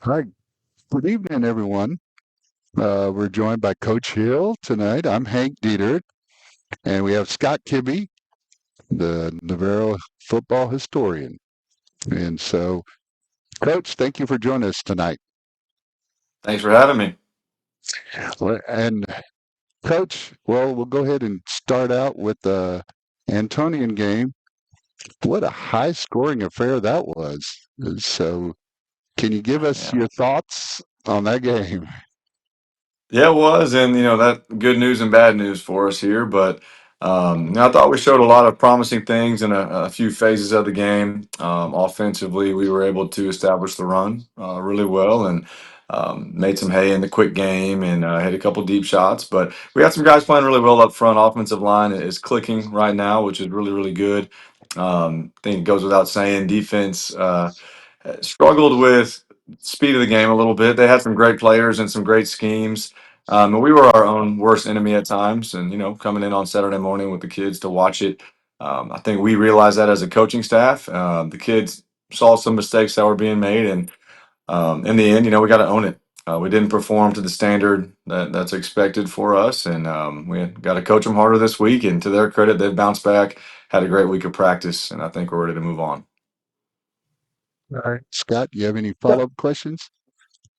Hi, good evening, everyone. We're joined by Coach Hill tonight. I'm Hank Dieter, and we have Scott Kibbe, the Navarro football historian. And so, Coach, thank you for joining us tonight. Thanks for having me. And Coach, well, we'll go ahead and start out with the Antonian game. What a high-scoring affair that was. So, can you give us Yeah. your thoughts on that game? Yeah, it was, and that good news and bad news for us here. But I thought we showed a lot of promising things in a few phases of the game. Offensively, we were able to establish the run really well and made some hay in the quick game and hit a couple deep shots. But we had some guys playing really well up front. Offensive line is clicking right now, which is really really good. I think it goes without saying. Defense. Struggled with speed of the game a little bit. They had some great players and some great schemes. And we were our own worst enemy at times. And, coming in on Saturday morning with the kids to watch it, I think we realized that as a coaching staff. The kids saw some mistakes that were being made. And in the end, we got to own it. We didn't perform to the standard that's expected for us. And we got to coach them harder this week. And to their credit, they've bounced back, had a great week of practice. And I think we're ready to move on. All right. Scott, you have any Yeah. follow-up questions?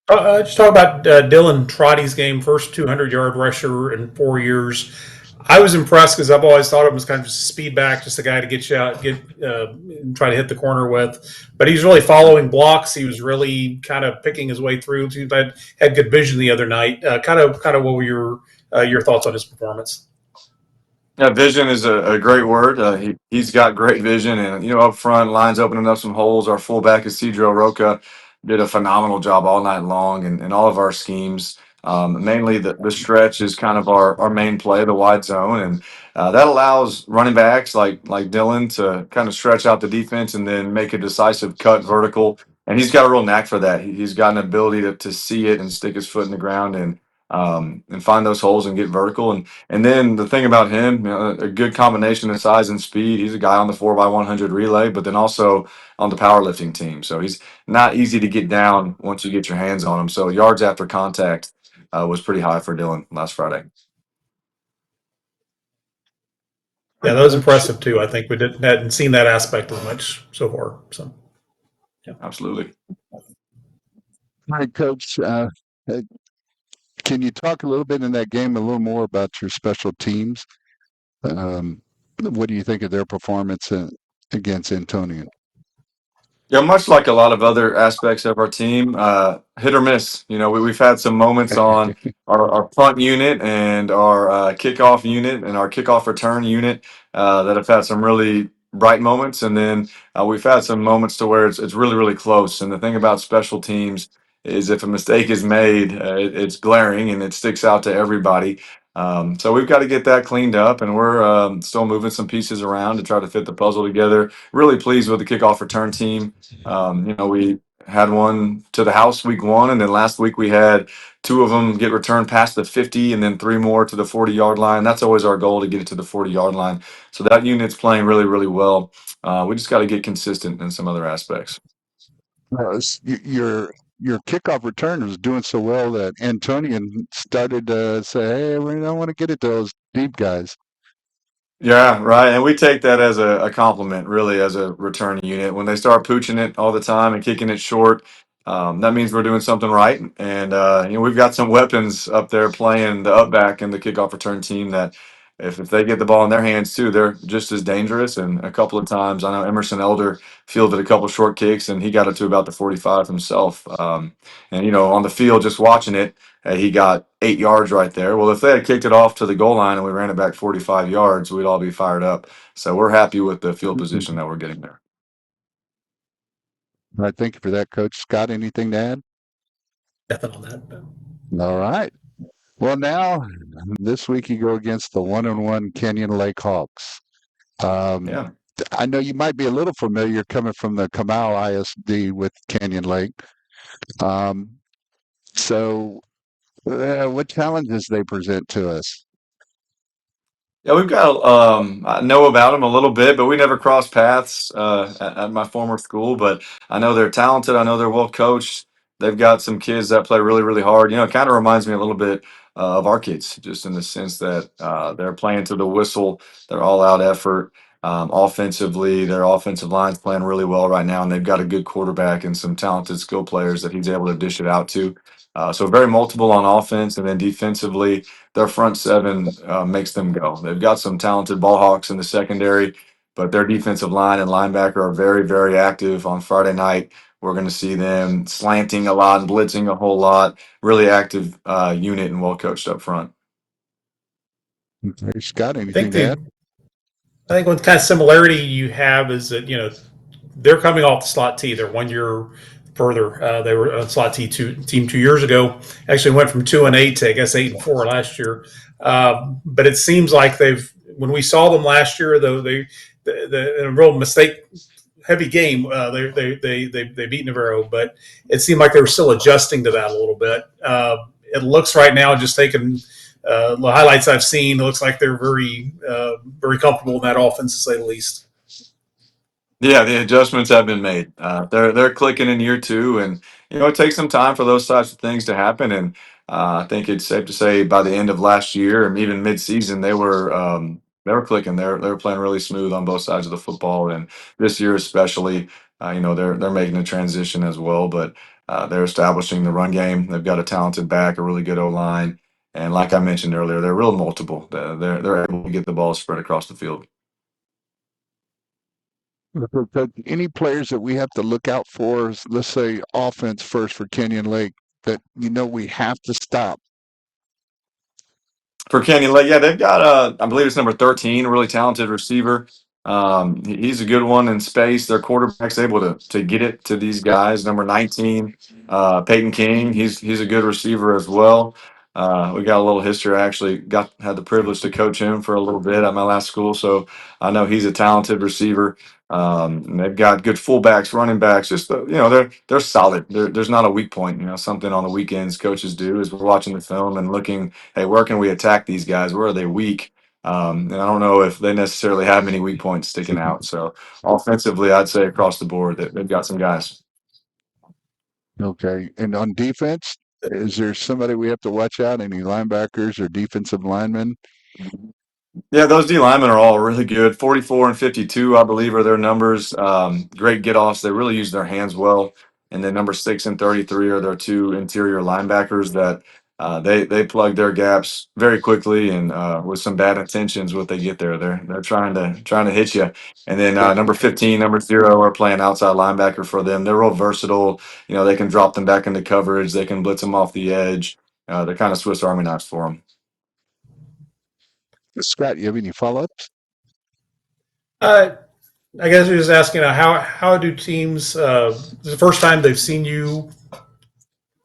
Just talk about Dylan Trotty's game, first 200-yard rusher in 4 years. I was impressed because I've always thought of him as kind of just a speed back, just a guy to get you out, try to hit the corner with. But he's really following blocks. He was really kind of picking his way through. He had good vision the other night. Kind of what were your thoughts on his performance? Yeah, vision is a great word. He's got great vision, and up front, lines opening up some holes. Our fullback is Cedro Roca, did a phenomenal job all night long, and all of our schemes. Mainly the stretch is kind of our main play, the wide zone, and that allows running backs like Dylan to kind of stretch out the defense and then make a decisive cut vertical. And he's got a real knack for that. He's got an ability to see it and stick his foot in the ground and find those holes and get vertical. And then the thing about him, a good combination of size and speed. He's a guy on the 4x100 relay, but then also on the powerlifting team. So he's not easy to get down once you get your hands on him. So yards after contact was pretty high for Dylan last Friday. All Yeah, right, that was Coach. impressive too. I think we hadn't seen that aspect as much so far. So yeah. Absolutely. All right, Coach. Uh, can you talk a little bit in that game a little more about your special teams? What do you think of their performance against Antonian? Yeah, much like a lot of other aspects of our team, hit or miss. We've had some moments on our punt unit and our kickoff unit and our kickoff return unit that have had some really bright moments, and then we've had some moments to where it's really really close. And the thing about special teams is if a mistake is made, it's glaring and it sticks out to everybody. So we've got to get that cleaned up, and we're still moving some pieces around to try to fit the puzzle together. Really pleased with the kickoff return team. We had one to the house week one, and then last week we had two of them get returned past the 50, and then three more to the 40-yard line. That's always our goal to get it to the 40-yard line. So that unit's playing really, really well. We just got to get consistent in some other aspects. Your kickoff return was doing so well that Antonian started to say, "Hey, we don't want to get it to those deep guys." Yeah, right. And we take that as a compliment, really, as a return unit. When they start pooching it all the time and kicking it short, that means we're doing something right. And we've got some weapons up there playing the up back and the kickoff return team that if they get the ball in their hands too, they're just as dangerous. And a couple of times, I know Emerson Elder fielded a couple short kicks and he got it to about the 45 himself. And on the field, just watching it. He got 8 yards right there. Well, if they had kicked it off to the goal line and we ran it back 45 yards, we'd all be fired up. So we're happy with the field position that we're getting there. All right, thank you for that, Coach. Scott, anything to add? Nothing on that. All right. Well, now this week you go against the 1-1 Canyon Lake Hawks. Um, Yeah. I know you might be a little familiar coming from the Kamau ISD with Canyon Lake. Um, so, what challenges they present to us? Yeah, we've got, I know about them a little bit, but we never crossed paths at my former school. But I know they're talented. I know they're well coached. they've got some kids that play really, really hard. You know, it kind of reminds me a little bit of our kids, just in the sense that they're playing to the whistle, they're all out effort. Offensively, their offensive line's playing really well right now, and they've got a good quarterback and some talented skill players that he's able to dish it out to. So very multiple on offense, and then defensively, their front seven makes them go. They've got some talented ball hawks in the secondary, but their defensive line and linebacker are very, very active. On Friday night, we're going to see them slanting a lot and blitzing a whole lot. Really active unit and well coached up front. Hey, Scott, I think anything to add? one kind of similarity you have is that they're coming off the slot T. They're 1 year further. They were on slot team 2 years ago. Actually went from 2-8 to I guess 8-4 last year. But it seems like when we saw them last year, though in a real mistake heavy game, they beat Navarro, but it seemed like they were still adjusting to that a little bit. It looks right now, just taking the highlights I've seen, it looks like they're very comfortable in that offense, to say the least. Yeah, the adjustments have been made. They're clicking in year two, and it takes some time for those types of things to happen. And I think it's safe to say by the end of last year, and even mid-season, they were clicking. They were playing really smooth on both sides of the football, and this year especially, they're making a transition as well. But they're establishing the run game. They've got a talented back, a really good O line, and like I mentioned earlier, they're real multiple. They're able to get the ball spread across the field. So any players that we have to look out for, let's say offense first for Kenyon Lake, that we have to stop? For Kenny Lake, yeah, they've got I believe it's number 13, a really talented receiver. He's a good one in space. Their quarterback's able to get it to these guys. Number 19, Peyton King, he's a good receiver as well. We got a little history. I actually had the privilege to coach him for a little bit at my last school, so I know he's a talented receiver. And they've got good fullbacks, running backs. Just they're solid. There's not a weak point. Something on the weekends coaches do is we're watching the film and looking, hey, where can we attack these guys? Where are they weak? And I don't know if they necessarily have many weak points sticking out. So offensively, I'd say across the board that they've got some guys. Okay. And on defense, is there somebody we have to watch out? Any linebackers or defensive linemen? Yeah, those D linemen are all really good. 44 and 52, I believe, are their numbers. Great get offs. They really use their hands well. And then number 6 and 33 are their two interior linebackers that they plug their gaps very quickly and with some bad intentions. What they get there, they're trying to hit you. And then number 15, number 0 are playing outside linebacker for them. They're real versatile. They can drop them back into coverage. They can blitz them off the edge. They're kind of Swiss Army knives for them. Scott, you have any follow-ups? I guess you're just asking how do teams? This is the first time they've seen you.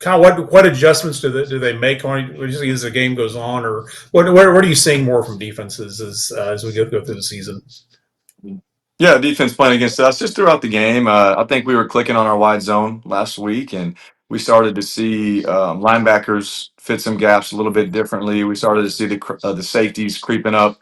Kind of what adjustments do they make on usually as the game goes on, or what are you seeing more from defenses as we go through the season? Yeah, defense playing against us just throughout the game. I think we were clicking on our wide zone last week, and we started to see linebackers fit some gaps a little bit differently. We started to see the safeties creeping up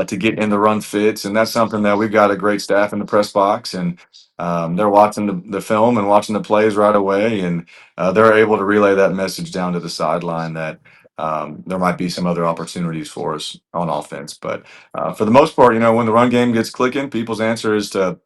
to get in the run fits, and that's something that we've got a great staff in the press box, and they're watching the film and watching the plays right away, and they're able to relay that message down to the sideline that there might be some other opportunities for us on offense, but. For the most part, when the run game gets clicking, people's answer is to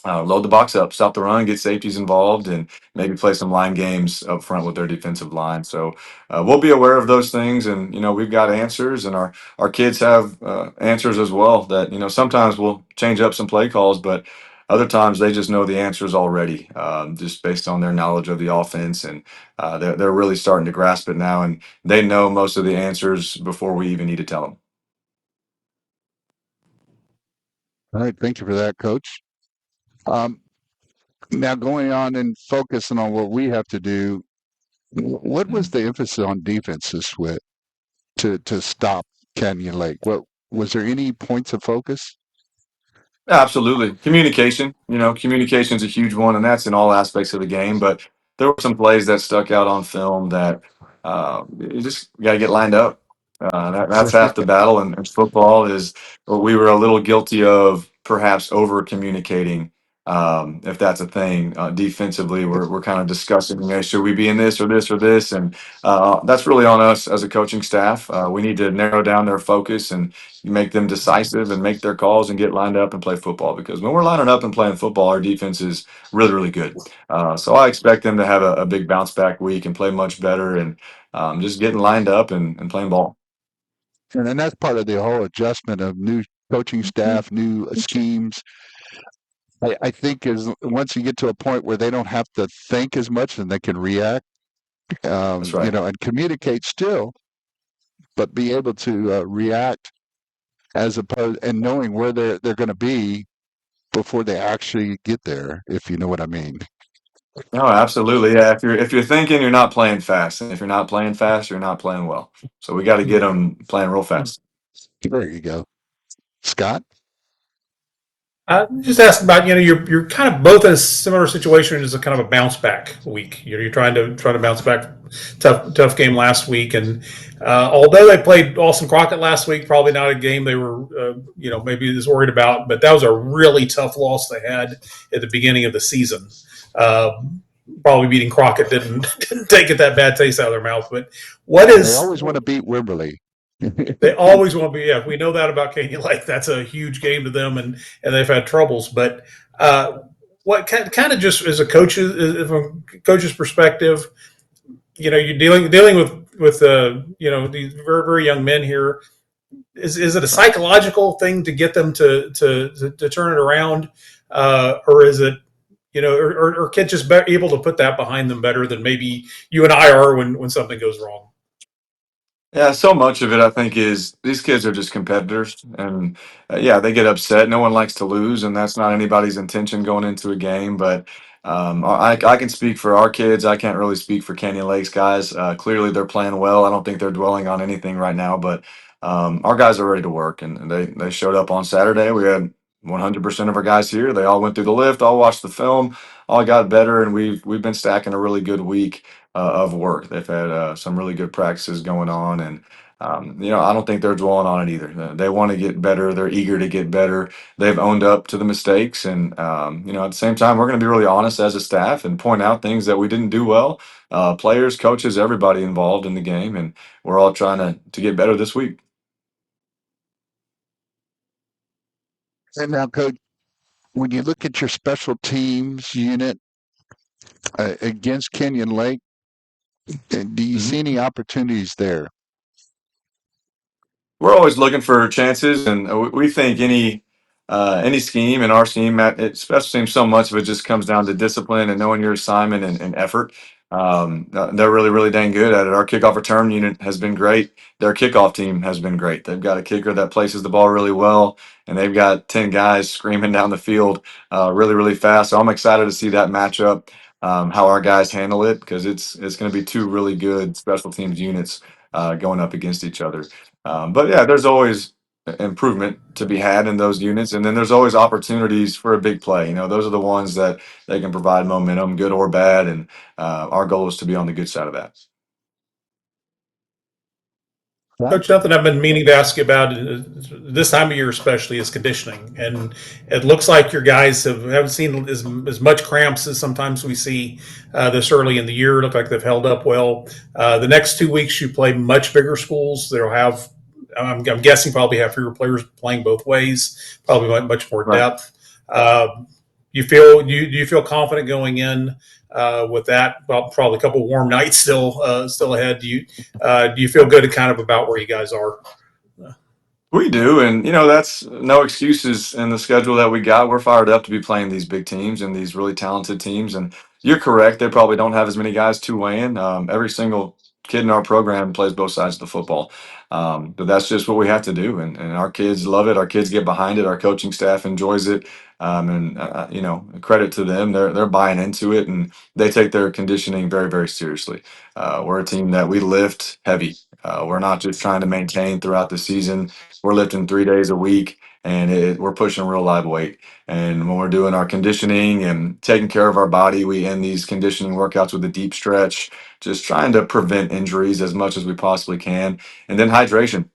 load the box up, stop the run, get safeties involved, and maybe play some line games up front with their defensive line. So we'll be aware of those things, and we've got answers, and our kids have answers as well. That sometimes we'll change up some play calls, but other times they just know the answers already, just based on their knowledge of the offense, and they're really starting to grasp it now, and they know most of the answers before we even need to tell them. All right. Thank you for that, Coach. Now going on and focusing on what we have to do, what was the emphasis on defense this week to stop Canyon Lake? What was there any points of focus? Absolutely. Communication. Communication is a huge one, and that's in all aspects of the game. But there were some plays that stuck out on film that you just got to get lined up. That's half the battle in football is what we were a little guilty of, perhaps over communicating if that's a thing. Defensively, we're kind of discussing, should we be in this or this or this, and that's really on us as a coaching staff. We need to narrow down their focus and make them decisive and make their calls and get lined up and play football. Because when we're lining up and playing football, our defense is really, really good. So I expect them to have a big bounce back week and play much better and just getting lined up and playing ball. And that's part of the whole adjustment of new coaching staff, new schemes. I think is once you get to a point where they don't have to think as much and they can react, That's right. and communicate still, but be able to react as opposed and knowing where they're going to be before they actually get there, if you know what I mean. No, absolutely. Yeah, if you're thinking, you're not playing fast, and if you're not playing fast, you're not playing well. So we got to get them playing real fast. There you go, Scott. Just asking about, you're kind of both in a similar situation as a kind of a bounce back week. You're trying to bounce back. Tough game last week, and although they played Austin Crockett last week, probably not a game they were maybe as worried about. But that was a really tough loss they had at the beginning of the season. Probably beating Crockett didn't take it that bad taste out of their mouth. But They always want to beat Wimberley. They always want to be. Yeah, we know that about Canyon Lake. That's a huge game to them, and they've had troubles. But what kind of just as a coach, from a coach's perspective, you're dealing with these very very young men here. Is it a psychological thing to get them to turn it around, or is it or kids just able to put that behind them better than maybe you and I are when something goes wrong? Yeah, so much of it I think is these kids are just competitors, and yeah, they get upset. No one likes to lose, and that's not anybody's intention going into a game. But I can speak for our kids. I can't really speak for Canyon Lakes guys. Clearly, they're playing well. I don't think they're dwelling on anything right now. But our guys are ready to work, and they showed up on Saturday. We had 100% of our guys here. They all went through the lift, all watched the film, all got better, and we've been stacking a really good week of work. They've had some really good practices going on, and I don't think they're dwelling on it either. They want to get better. They're eager to get better. They've owned up to the mistakes, and at the same time, we're going to be really honest as a staff and point out things that we didn't do well. Players, coaches, everybody involved in the game, and we're all trying to get better this week. And now, Coach, when you look at your special teams unit against Canyon Lake, do you see any opportunities there? We're always looking for chances, and we think any scheme in our scheme, it special teams, so much of it just comes down to discipline and knowing your assignment and effort. They're really, really dang good at it. Our kickoff return unit has been great. Their kickoff team has been great. They've got a kicker that places the ball really well, and they've got 10 guys screaming down the field really, really fast. So I'm excited to see that matchup, how our guys handle it, because it's going to be two really good special teams units going up against each other. But yeah, there's always improvement to be had in those units, and then there's always opportunities for a big play. Those are the ones that they can provide momentum, good or bad, and our goal is to be on the good side of that. Coach, something I've been meaning to ask you about this time of year, especially, is conditioning. And it looks like your guys haven't seen as much cramps as sometimes we see this early in the year. Look like they've held up well. The next 2 weeks, you play much bigger schools. They'll have, I'm guessing, probably have fewer players playing both ways, probably much more Right. depth. Do you feel confident going in with that? Well, probably a couple warm nights still ahead. Do you feel good kind of about where you guys are? We do, and that's no excuses in the schedule that we got. We're fired up to be playing these big teams and these really talented teams. And you're correct; they probably don't have as many guys to weigh in. Every single kid in our program plays both sides of the football, but that's just what we have to do. And our kids love it. Our kids get behind it. Our coaching staff enjoys it. And credit to them; they're buying into it, and they take their conditioning very, very seriously. We're a team that we lift heavy. We're not just trying to maintain throughout the season. We're lifting 3 days a week, and we're pushing real live weight. And when we're doing our conditioning and taking care of our body, we end these conditioning workouts with a deep stretch, just trying to prevent injuries as much as we possibly can. And then hydration.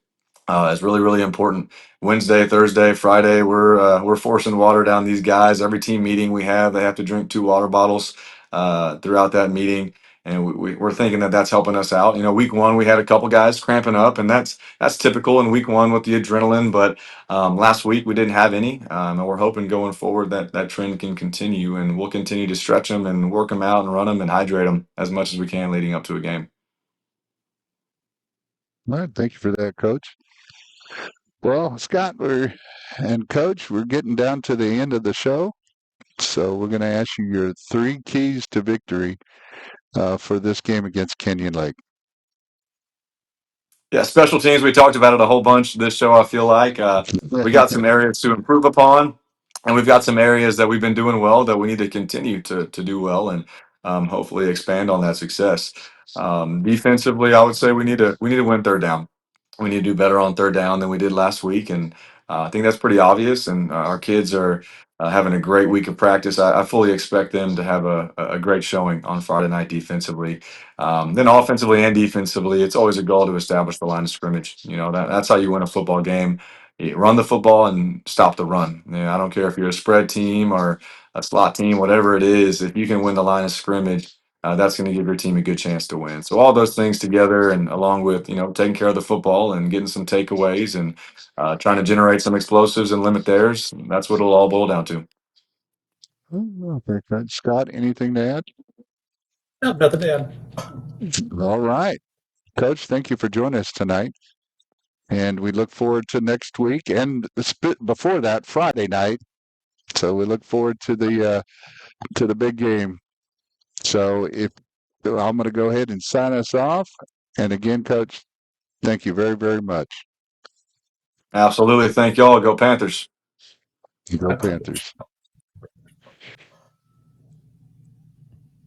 is really, really important. Wednesday, Thursday, Friday, we're forcing water down these guys. Every team meeting we have, they have to drink 2 water bottles throughout that meeting, and we're thinking that that's helping us out. Week one we had a couple guys cramping up, and that's typical in week one with the adrenaline. But last week we didn't have any, and we're hoping going forward that that trend can continue, and we'll continue to stretch them and work them out and run them and hydrate them as much as we can leading up to a game. All right, thank you for that, Coach. Well, Scott, and Coach, we're getting down to the end of the show, so we're going to ask you your 3 keys to victory for this game against Kenyon Lake. Yeah, special teams. We talked about it a whole bunch this show. I feel like we got some areas to improve upon, and we've got some areas that we've been doing well that we need to continue to do well, and hopefully expand on that success. Defensively, I would say we need to win third down. We need to do better on third down than we did last week, and I think that's pretty obvious. And our kids are having a great week of practice. I fully expect them to have a great showing on Friday night defensively. Then offensively and defensively, it's always a goal to establish the line of scrimmage. That's how you win a football game. You run the football and stop the run. I don't care if you're a spread team or a slot team, whatever it is. If you can win the line of scrimmage, that's going to give your team a good chance to win. So all those things together, and along with taking care of the football and getting some takeaways and trying to generate some explosives and limit theirs, that's what it'll all boil down to. Oh, very good. Scott, anything to add? No, nothing to add. All right. Coach, thank you for joining us tonight. And we look forward to next week and before that, Friday night. So we look forward to the big game. So I'm going to go ahead and sign us off. And again, Coach, thank you very, very much. Absolutely. Thank y'all. Go Panthers. Go Panthers.